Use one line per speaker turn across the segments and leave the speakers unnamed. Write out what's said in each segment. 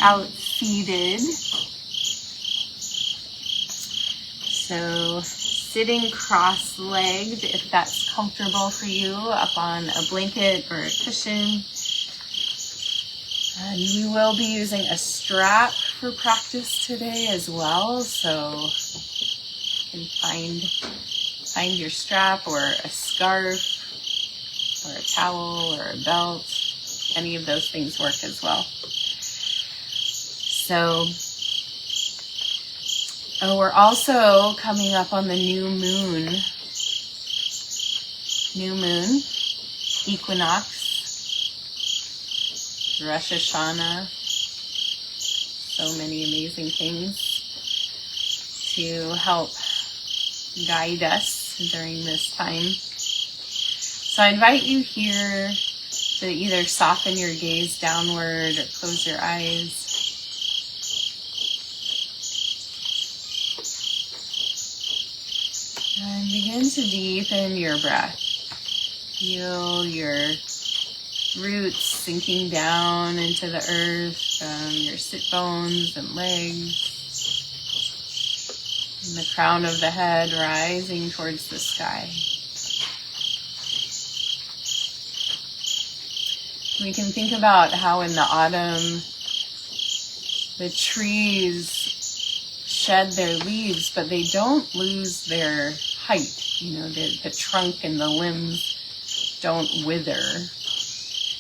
out seated. So sitting cross-legged, if that's comfortable for you, up on a blanket or a cushion. And we will be using a strap for practice today as well, so you can find your strap or a scarf or a towel or a belt. Any of those things work as well. So, we're also coming up on the new moon equinox, Rosh Hashanah, so many amazing things to help guide us during this time. So I invite you here to either soften your gaze downward or close your eyes. And begin to deepen your breath. Feel your roots sinking down into the earth from your sit bones and legs. And the crown of the head rising towards the sky. We can think about how in the autumn the trees shed their leaves, but they don't lose their height. You know, the trunk and the limbs don't wither.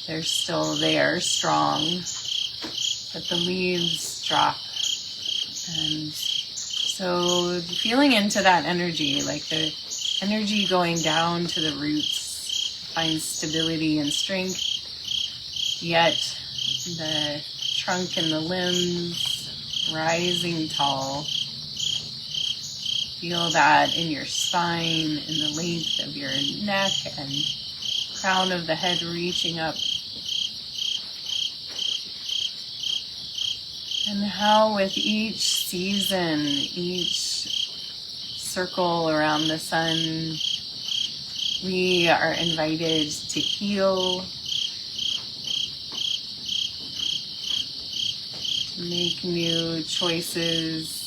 They're still there, strong, but the leaves drop. And so feeling into that energy, like the energy going down to the roots, finds stability and strength, yet the trunk and the limbs rising tall. Feel that in your spine, in the length of your neck and crown of the head reaching up. And how with each season, each circle around the sun, we are invited to heal, to make new choices,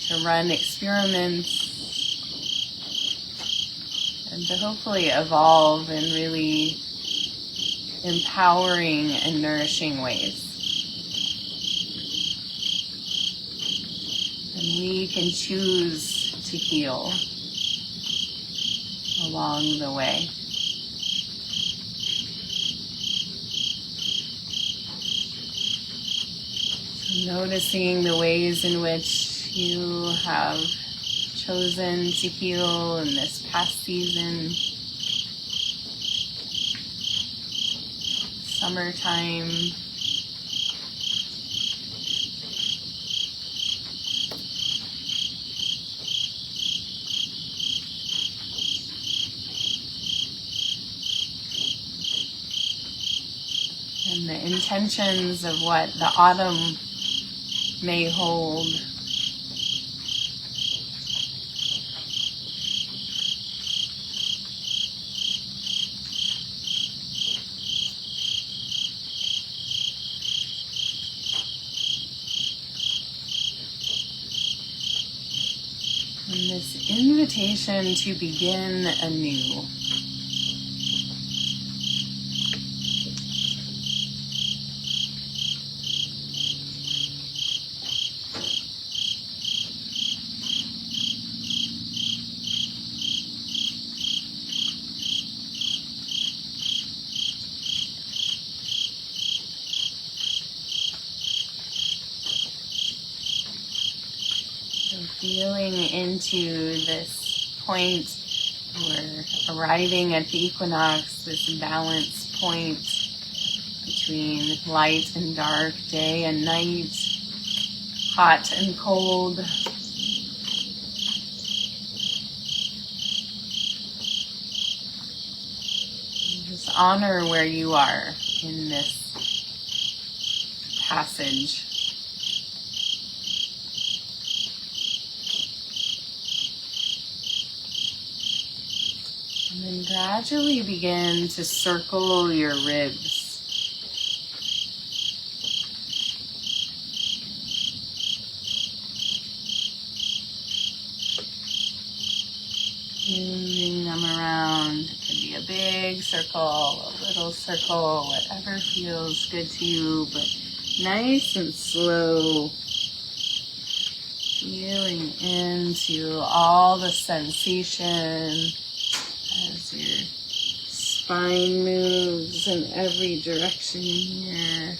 to run experiments, and to hopefully evolve in really empowering and nourishing ways. And we can choose to heal along the way. So noticing the ways in which you have chosen to heal in this past season. Summertime. And the intentions of what the autumn may hold. And this invitation to begin anew. Feeling into this point, we're arriving at the equinox, this balance point between light and dark, day and night, hot and cold. Just honor where you are in this passage. And then gradually begin to circle your ribs. Moving them around. It could be a big circle, a little circle, whatever feels good to you, but nice and slow. Feeling into all the sensation as your spine moves in every direction here.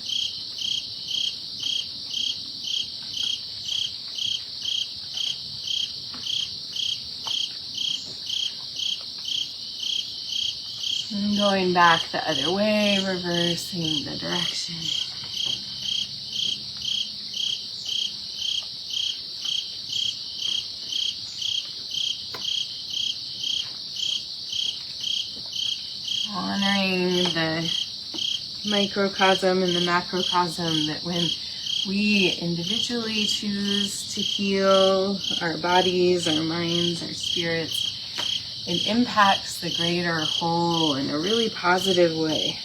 And going back the other way, reversing the direction. Honoring the microcosm and the macrocosm, that when we individually choose to heal our bodies, our minds, our spirits, it impacts the greater whole in a really positive way.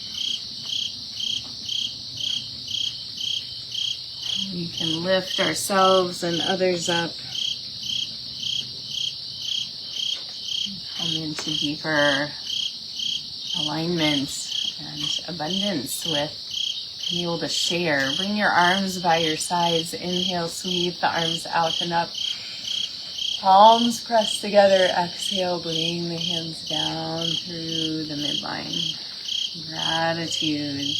We can lift ourselves and others up, come into deeper alignment and abundance with being able to share. Bring your arms by your sides. Inhale, sweep the arms out and up. Palms pressed together. Exhale, bring the hands down through the midline. Gratitude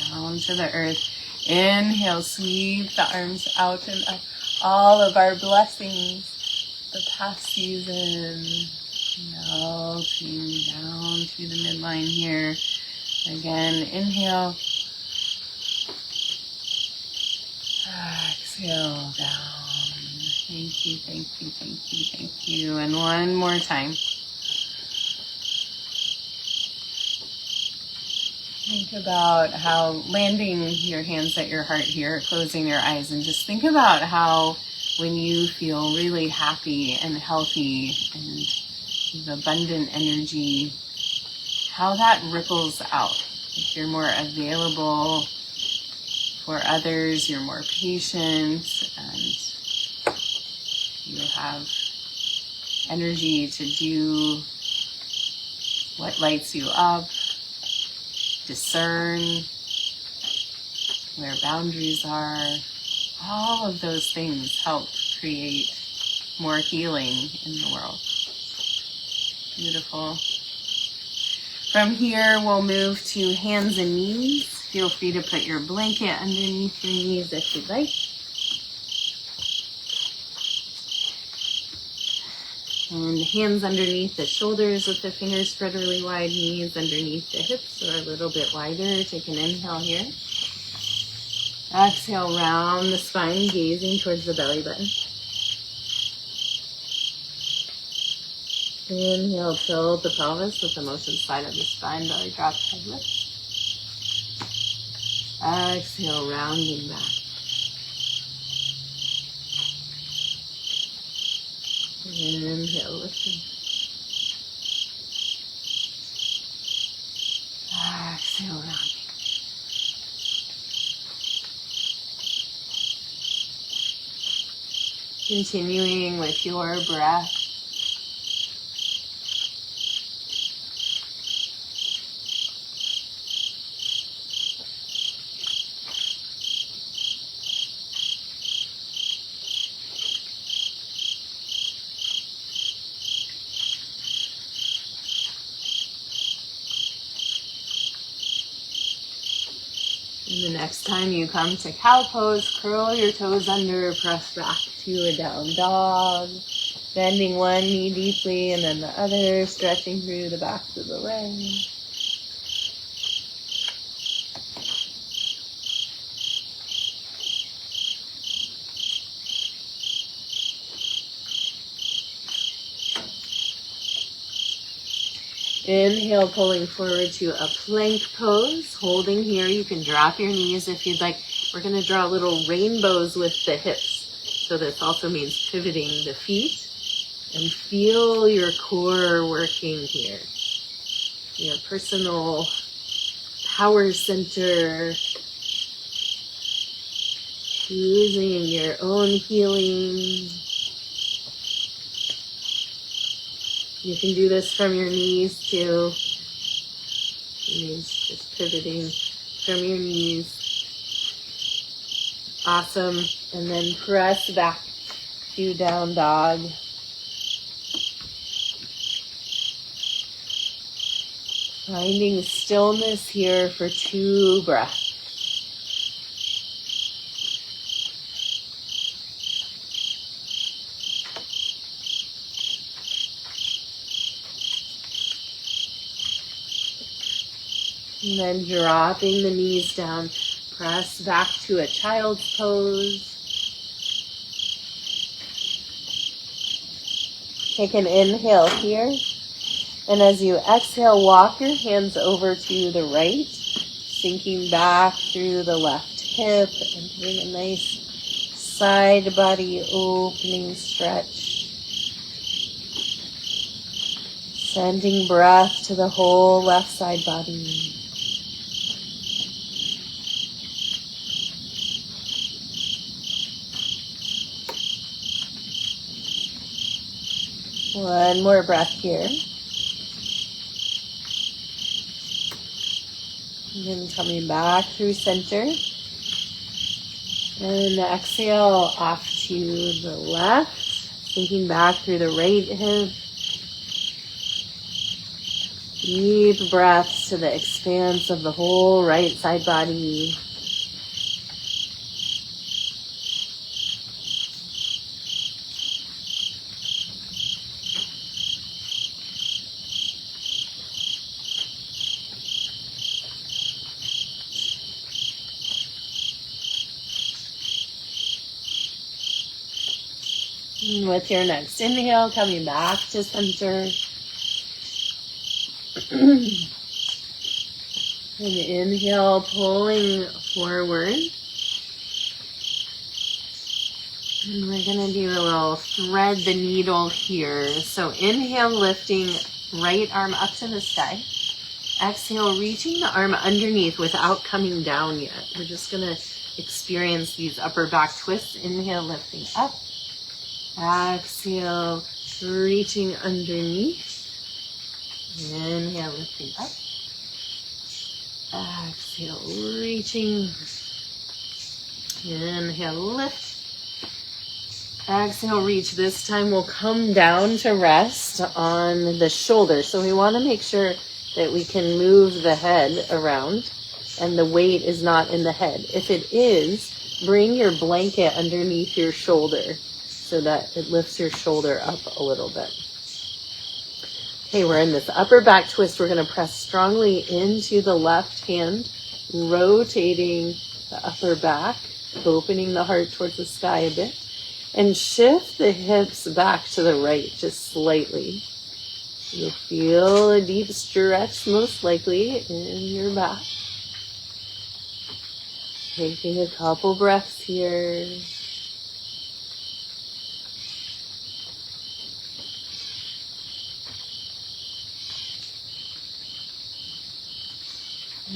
down to the earth. Inhale, sweep the arms out and up. All of our blessings, the past season, melting down through the midline here. Again, inhale. Exhale down. Thank you, thank you, thank you, thank you. And one more time. Think about how landing your hands at your heart here, closing your eyes, and just think about how when you feel really happy and healthy and abundant energy, how that ripples out. If you're more available for others, you're more patient, and you have energy to do what lights you up, discern where boundaries are. All of those things help create more healing in the world. Beautiful. From here, we'll move to hands and knees. Feel free to put your blanket underneath your knees if you'd like. And hands underneath the shoulders with the fingers spread really wide, knees underneath the hips or a little bit wider. Take an inhale here. Exhale, round the spine, gazing towards the belly button. Inhale, tilt the pelvis with the motion side of the spine, belly drop, head lift. Exhale, rounding back. Inhale, lifting. Exhale, rounding. Continuing with your breath. And the next time you come to cow pose, curl your toes under, press back to a down dog, bending one knee deeply and then the other, stretching through the backs of the legs. Inhale, pulling forward to a plank pose. Holding here, you can drop your knees if you'd like. We're going to draw little rainbows with the hips. So this also means pivoting the feet. And feel your core working here. Your personal power center. Choosing your own healing. You can do this from your knees too. Knees just pivoting from your knees. Awesome. And then press back to down dog. Finding stillness here for 2 breaths. And then dropping the knees down, press back to a child's pose. Take an inhale here. And as you exhale, walk your hands over to the right, sinking back through the left hip and doing a nice side body opening stretch. Sending breath to the whole left side body. One more breath here. And then coming back through center. And exhale off to the left. Sinking back through the right hip. Deep breaths to the expanse of the whole right side body. And with your next inhale, coming back to center. And inhale, pulling forward. And we're going to do a little thread the needle here. So inhale, lifting right arm up to the sky. Exhale, reaching the arm underneath without coming down yet. We're just going to experience these upper back twists. Inhale, lifting up. Exhale, reaching underneath. Inhale, lifting up. Exhale, reaching. Inhale, lift. Exhale, reach. This time we'll come down to rest on the shoulder. So we want to make sure that we can move the head around and the weight is not in the head. If it is, bring your blanket underneath your shoulder so that it lifts your shoulder up a little bit. Okay, we're in this upper back twist. We're going to press strongly into the left hand, rotating the upper back, opening the heart towards the sky a bit, and shift the hips back to the right just slightly. You'll feel a deep stretch most likely in your back. Taking a couple breaths here.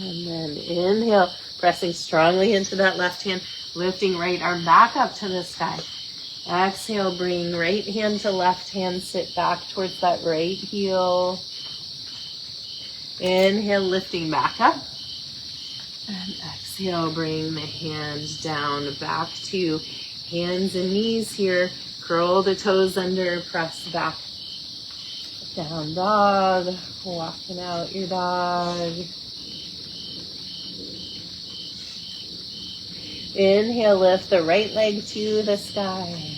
And then inhale, pressing strongly into that left hand, lifting right arm back up to the sky. Exhale, bring right hand to left hand, sit back towards that right heel. Inhale, lifting back up. And exhale, bring the hand down back to hands and knees here. Curl the toes under, press back. Down dog, walking out your dog. Inhale, lift the right leg to the sky.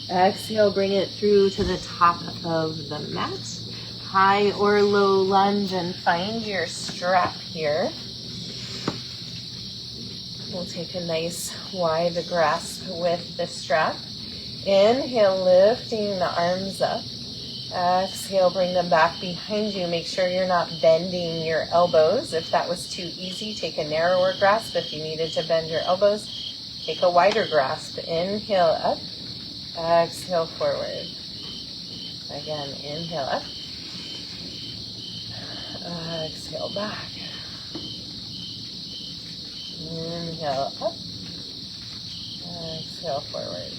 Exhale, bring it through to the top of the mat. High or low lunge and find your strap here. We'll take a nice wide grasp with the strap. Inhale, lifting the arms up. Exhale, bring them back behind you. Make sure you're not bending your elbows. If that was too easy, take a narrower grasp. If you needed to bend your elbows, take a wider grasp. Inhale up. Exhale forward. Again, inhale up. Exhale back. Inhale up. Exhale forward.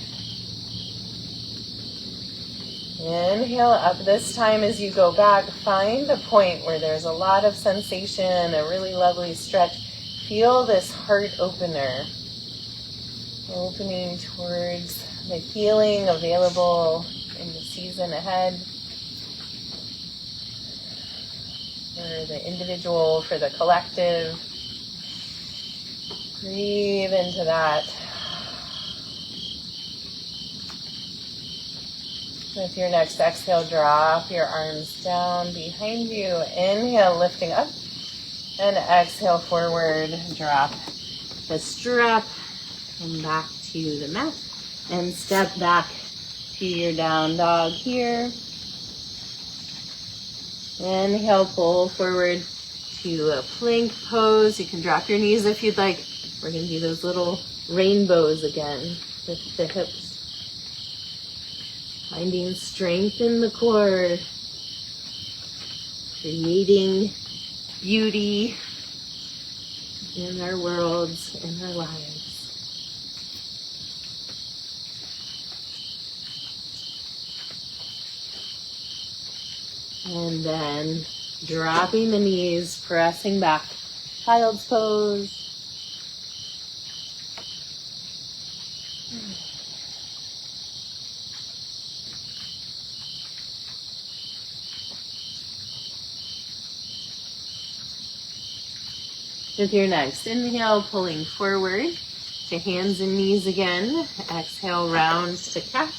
Inhale up. This time as you go back, find a point where there's a lot of sensation, a really lovely stretch. Feel this heart opener, opening towards the healing available in the season ahead. For the individual, for the collective. Breathe into that. With your next exhale, drop your arms down behind you. Inhale, lifting up. And exhale, forward. Drop the strap. And back to the mat. And step back to your down dog here. Inhale, pull forward to a plank pose. You can drop your knees if you'd like. We're going to do those little rainbows again with the hips. Finding strength in the core, creating beauty in our worlds, in our lives. And then dropping the knees, pressing back, child's pose. With your next inhale, pulling forward to hands and knees again. Exhale, round to cat.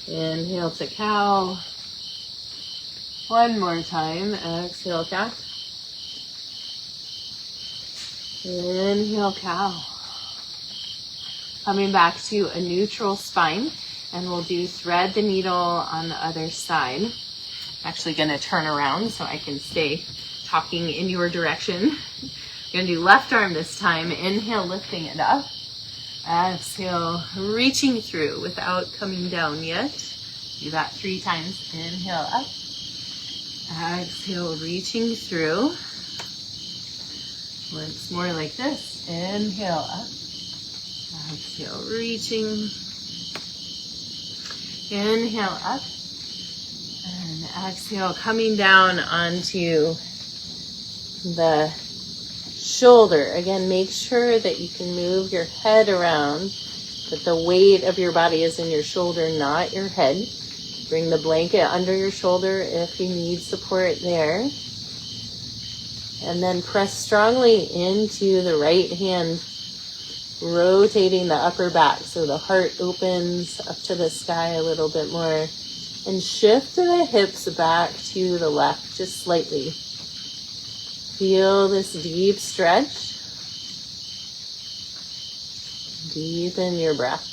Inhale to cow. One more time. Exhale, cat. Inhale, cow. Coming back to a neutral spine, and we'll do thread the needle on the other side. I'm actually going to turn around so I can stay talking in your direction. We're going to do left arm this time. Inhale, lifting it up. Exhale, reaching through without coming down yet. Do that 3 times. Inhale, up. Exhale, reaching through. Once more like this. Inhale, up. Exhale, reaching. Inhale, up. And exhale, coming down onto the shoulder. Again, make sure that you can move your head around, that the weight of your body is in your shoulder, not your head. Bring the blanket under your shoulder if you need support there. And then press strongly into the right hand, rotating the upper back so the heart opens up to the sky a little bit more. And shift the hips back to the left just slightly. Feel this deep stretch. Deepen your breath.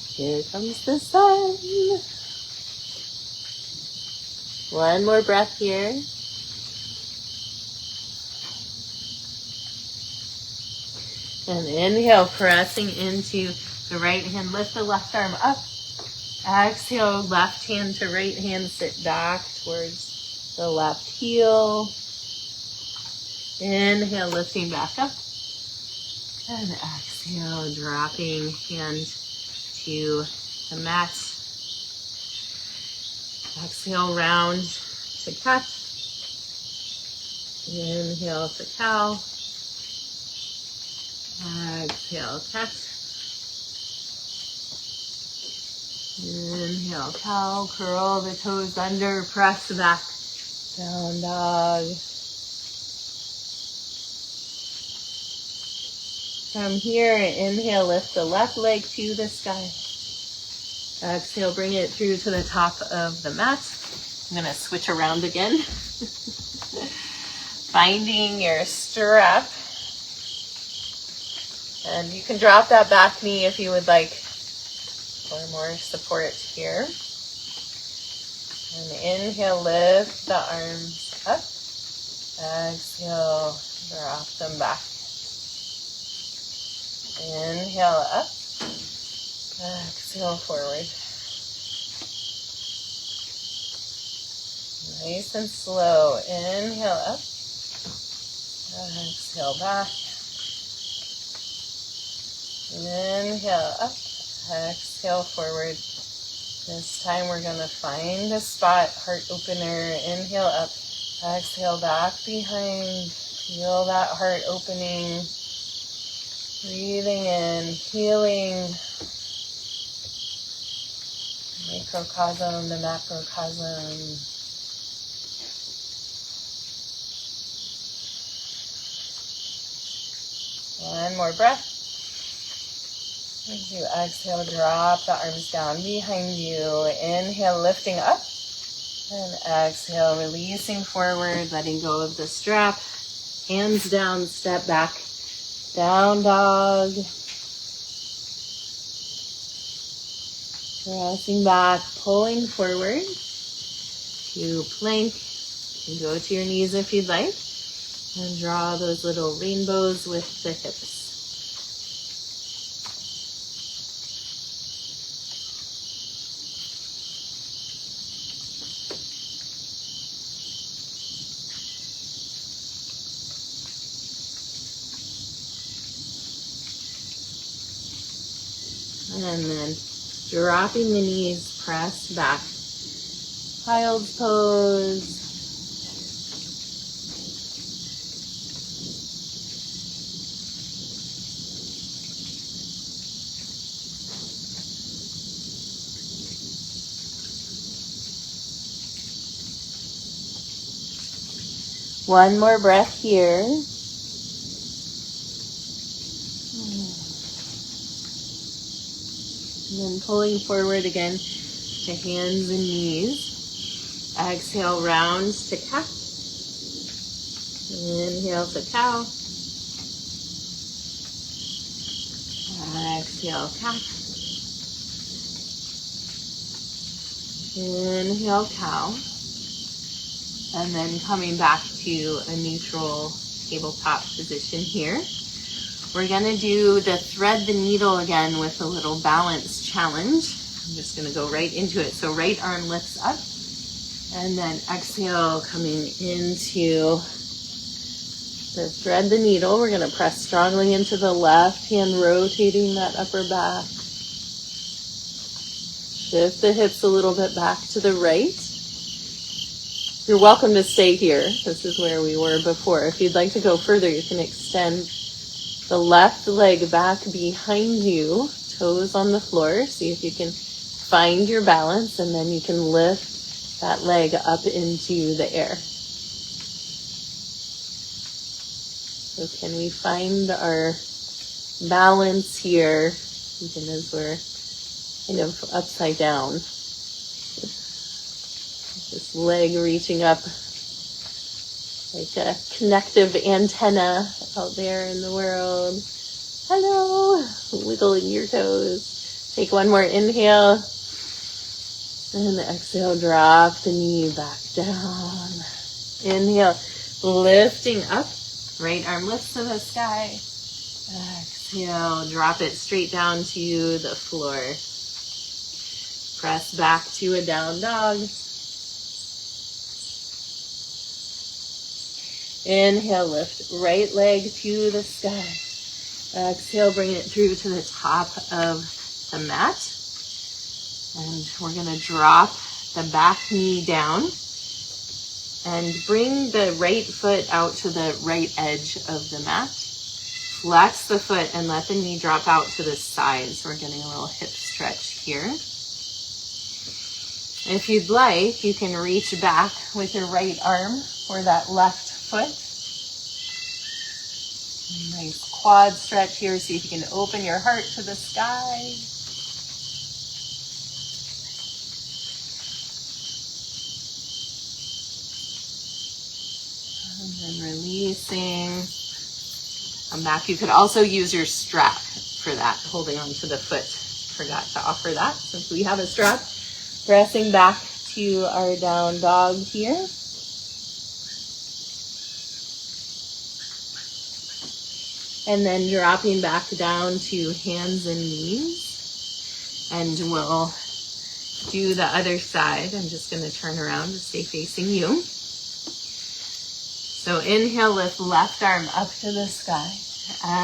Here comes the sun. One more breath here. And inhale, pressing into the right hand. Lift the left arm up. Exhale, left hand to right hand. Sit back towards the left heel. Inhale, lifting back up. And exhale, dropping hand to the mat. Exhale, round to cat. Inhale to cow. Exhale, cat. Inhale, cow. Curl the toes under. Press back. Down dog. From here, inhale, lift the left leg to the sky. Exhale, bring it through to the top of the mat. I'm going to switch around again. Finding your stirrup. And you can drop that back knee if you would like for more support here. And inhale, lift the arms up. Exhale, drop them back. Inhale up. Exhale forward. Nice and slow. Inhale up. Exhale back. Inhale up. Exhale forward. This time we're going to find a spot, heart opener. Inhale up. Exhale back behind. Feel that heart opening. Breathing in, healing. Microcosm, the macrocosm. One more breath. As you exhale, drop the arms down behind you. Inhale, lifting up. And exhale, releasing forward, letting go of the strap. Hands down, step back. Down dog. Pressing back, pulling forward to plank. You can go to your knees if you'd like. And draw those little rainbows with the hips. And then dropping the knees, press back. Child's pose. One more breath here. And then pulling forward again to hands and knees. Exhale, round to cat. Inhale to cow. Exhale, cat. Inhale, cow. And then coming back to a neutral tabletop position here. We're going to do the thread the needle again with a little balance challenge. I'm just going to go right into it. So right arm lifts up. And then exhale, coming into the thread the needle. We're going to press strongly into the left hand, rotating that upper back. Shift the hips a little bit back to the right. You're welcome to stay here. This is where we were before. If you'd like to go further, you can extend the left leg back behind you, toes on the floor. See if you can find your balance, and then you can lift that leg up into the air. So can we find our balance here, even as we're kind of upside down? This leg reaching up like a connective antenna out there in the world. Hello, wiggling your toes. Take one more inhale. And exhale, drop the knee back down. Inhale, lifting up. Right arm lifts to the sky. Exhale, drop it straight down to the floor. Press back to a down dog. Inhale, lift right leg to the sky. Exhale, bring it through to the top of the mat. And we're going to drop the back knee down and bring the right foot out to the right edge of the mat. Flex the foot and let the knee drop out to the side. So we're getting a little hip stretch here. If you'd like, you can reach back with your right arm for that left foot. Nice quad stretch here. See if you can open your heart to the sky. And then releasing. Come back. You could also use your strap for that, holding onto the foot. Forgot to offer that since we have a strap. Pressing back to our down dog here. And then dropping back down to hands and knees. And we'll do the other side. I'm just going to turn around to stay facing you. So inhale, lift left arm up to the sky.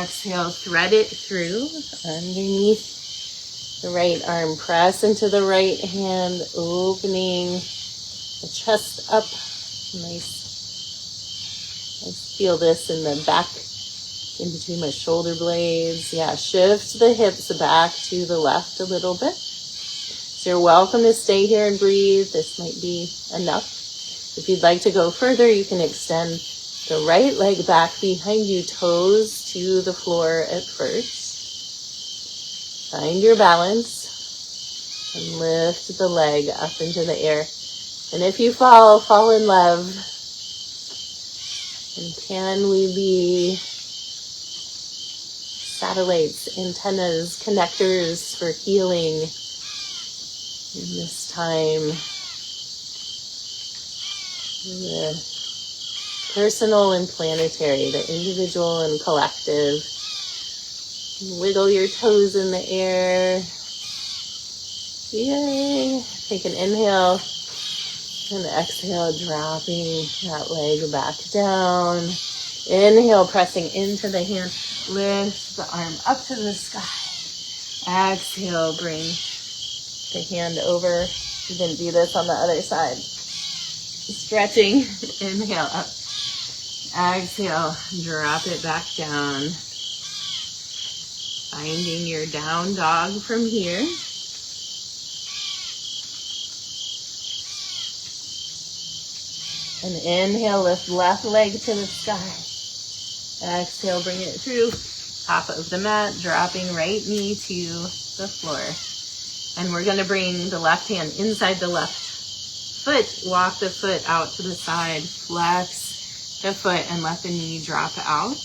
Exhale, thread it through underneath the right arm. Press into the right hand, opening the chest up. Nice. I feel this in the back, in between my shoulder blades. Yeah, shift the hips back to the left a little bit. So you're welcome to stay here and breathe. This might be enough. If you'd like to go further, you can extend the right leg back behind you, toes to the floor at first. Find your balance and lift the leg up into the air. And if you fall, fall in love. And can we be satellites, antennas, connectors for healing in this time? The personal and planetary, the individual and collective. Wiggle your toes in the air. Yay! Take an inhale and exhale, dropping that leg back down. Inhale, pressing into the hand. Lift the arm up to the sky. Exhale, bring the hand over. You didn't do this on the other side. Stretching. Inhale up. Exhale, drop it back down. Finding your down dog from here. And inhale, lift left leg to the sky. Exhale, bring it through. Top of the mat, dropping right knee to the floor. And we're going to bring the left hand inside the left foot. Walk the foot out to the side. Flex the foot and let the knee drop out.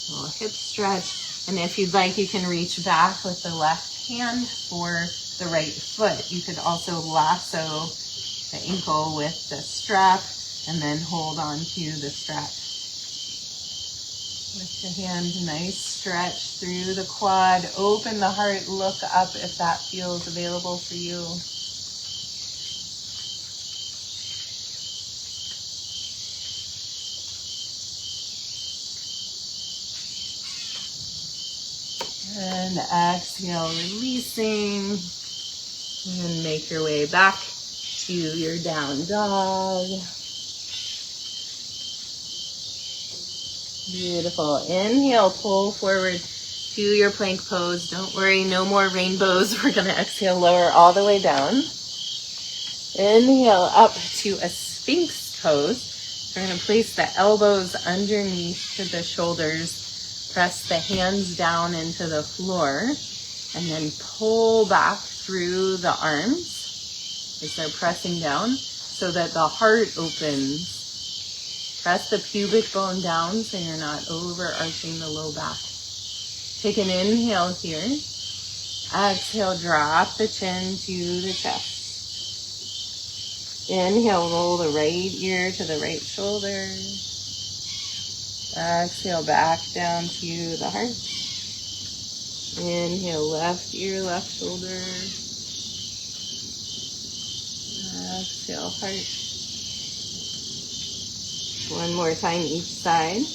A little hip stretch. And if you'd like, you can reach back with the left hand for the right foot. You could also lasso the ankle with the strap and then hold on to the strap. Lift the hand, nice stretch through the quad. Open the heart, look up if that feels available for you. And exhale, releasing. And make your way back to your down dog. Beautiful. Inhale, pull forward to your plank pose. Don't worry, no more rainbows. We're going to exhale, lower all the way down. Inhale up to a sphinx pose. We're going to place the elbows underneath the shoulders. Press the hands down into the floor and then pull back through the arms as they're pressing down so that the heart opens. Press the pubic bone down so you're not overarching the low back. Take an inhale here. Exhale, drop the chin to the chest. Inhale, roll the right ear to the right shoulder. Exhale, back down to the heart. Inhale, left ear, left shoulder. Exhale, heart. One more time each side.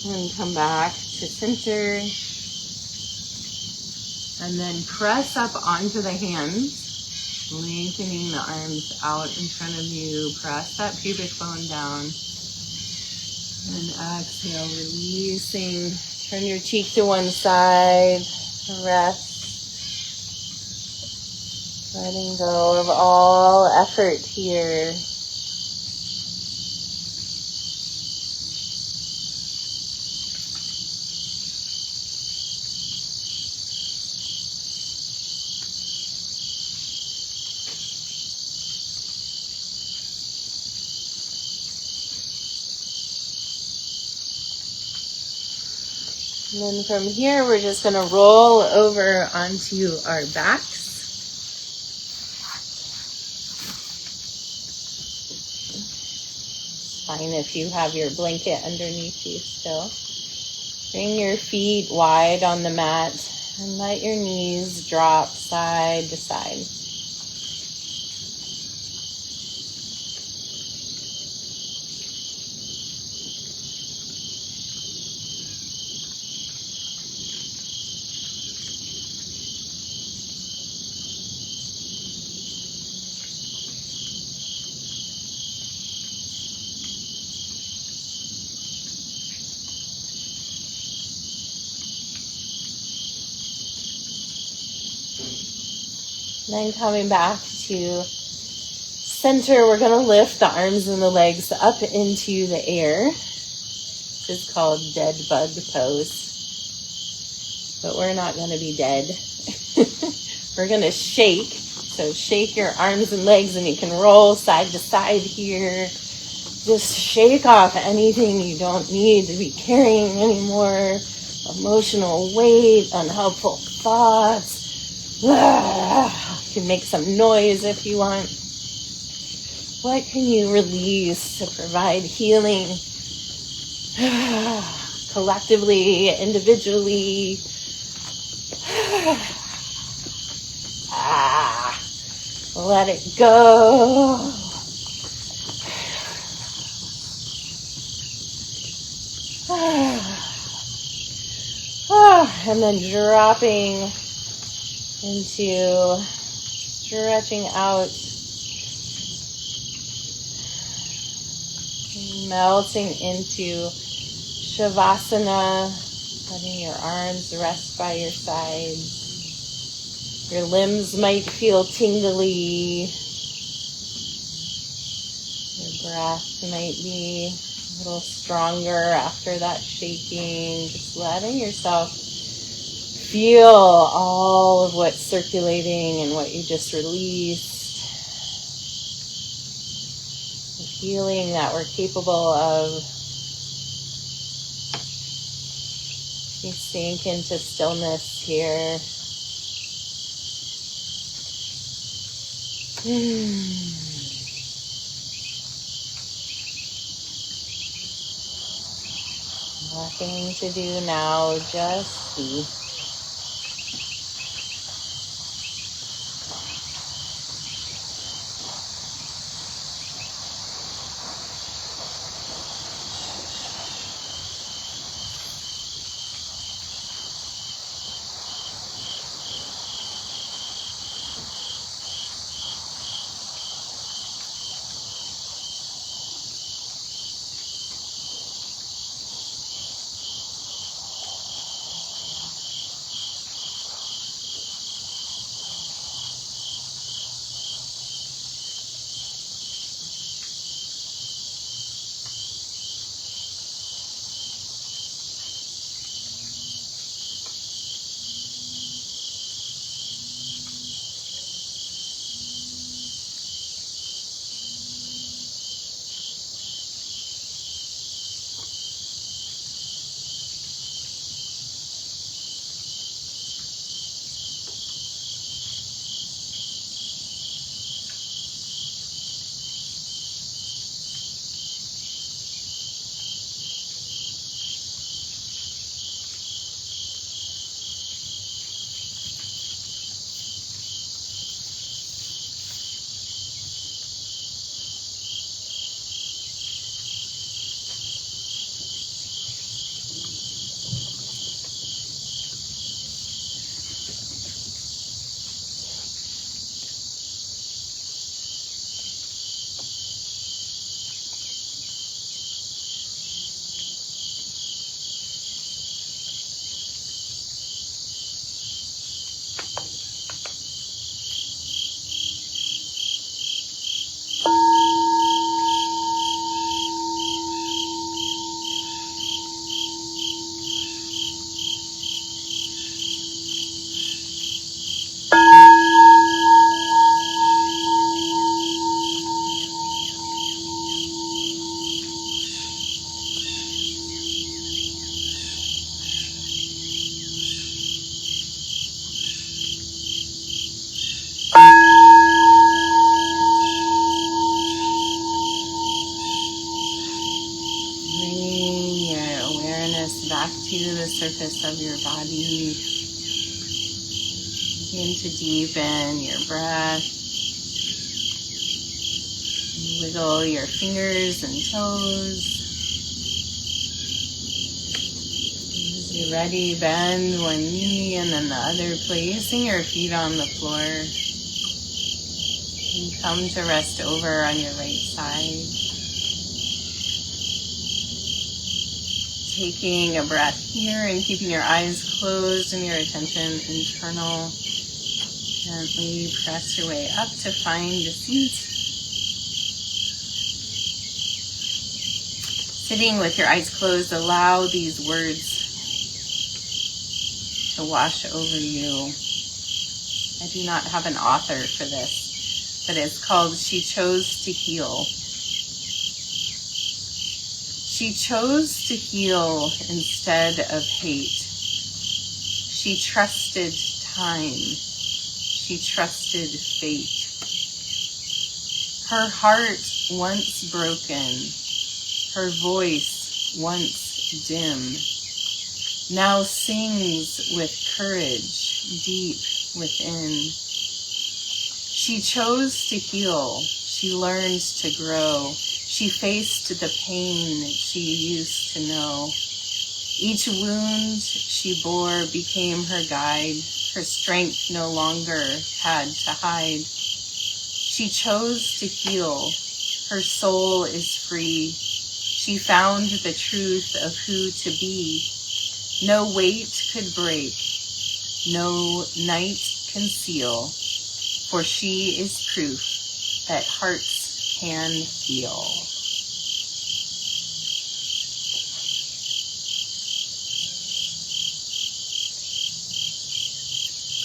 And come back to center. And then press up onto the hands, lengthening the arms out in front of you. Press that pubic bone down. And exhale, releasing. Turn your cheek to one side. Rest. Letting go of all effort here. And then from here, we're just going to roll over onto our backs. fine if you have your blanket underneath you still. Bring your feet wide on the mat and let your knees drop side to side. Then coming back to center, we're going to lift the arms and the legs up into the air. This is called dead bug pose. But we're not going to be dead. We're going to shake. So shake your arms and legs, and you can roll side to side here. Just shake off anything you don't need to be carrying anymore. Emotional weight, unhelpful thoughts. You can make some noise if you want. What can you release to provide healing? Collectively, individually. Let it go. And then dropping into stretching out, melting into Shavasana, letting your arms rest by your sides. Your limbs might feel tingly. Your breath might be a little stronger after that shaking. Just letting yourself feel all of what's circulating and what you just released. The healing that we're capable of. You sink into stillness here. Nothing to do now, just be. back to the surface of your body. Begin to deepen your breath. Wiggle your fingers and toes. As you're ready, bend one knee and then the other, placing your feet on the floor. And come to rest over on your right side. Taking a breath here and keeping your eyes closed and your attention internal. Gently press your way up to find a seat. Sitting with your eyes closed, allow these words to wash over you. I do not have an author for this, but it's called She Chose to Heal. She chose to heal instead of hate. She trusted time. She trusted fate. Her heart once broken, her voice once dim, now sings with courage deep within. She chose to heal. She learned to grow. She faced the pain she used to know. Each wound she bore became her guide. Her strength no longer had to hide. She chose to heal. Her soul is free. She found the truth of who to be. No weight could break. No night conceal. For she is proof that hearts can heal.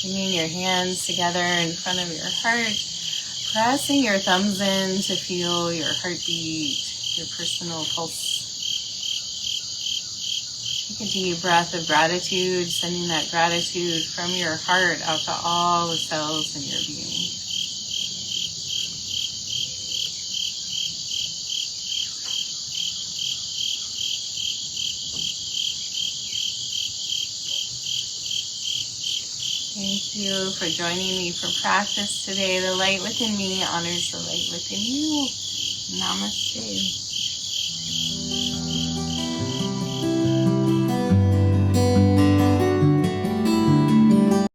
Bringing your hands together in front of your heart, pressing your thumbs in to feel your heartbeat, your personal pulse. Take a deep breath of gratitude, sending that gratitude from your heart out to all the cells in your being. Thank you for joining me for practice today. The light within me honors the light within you. Namaste.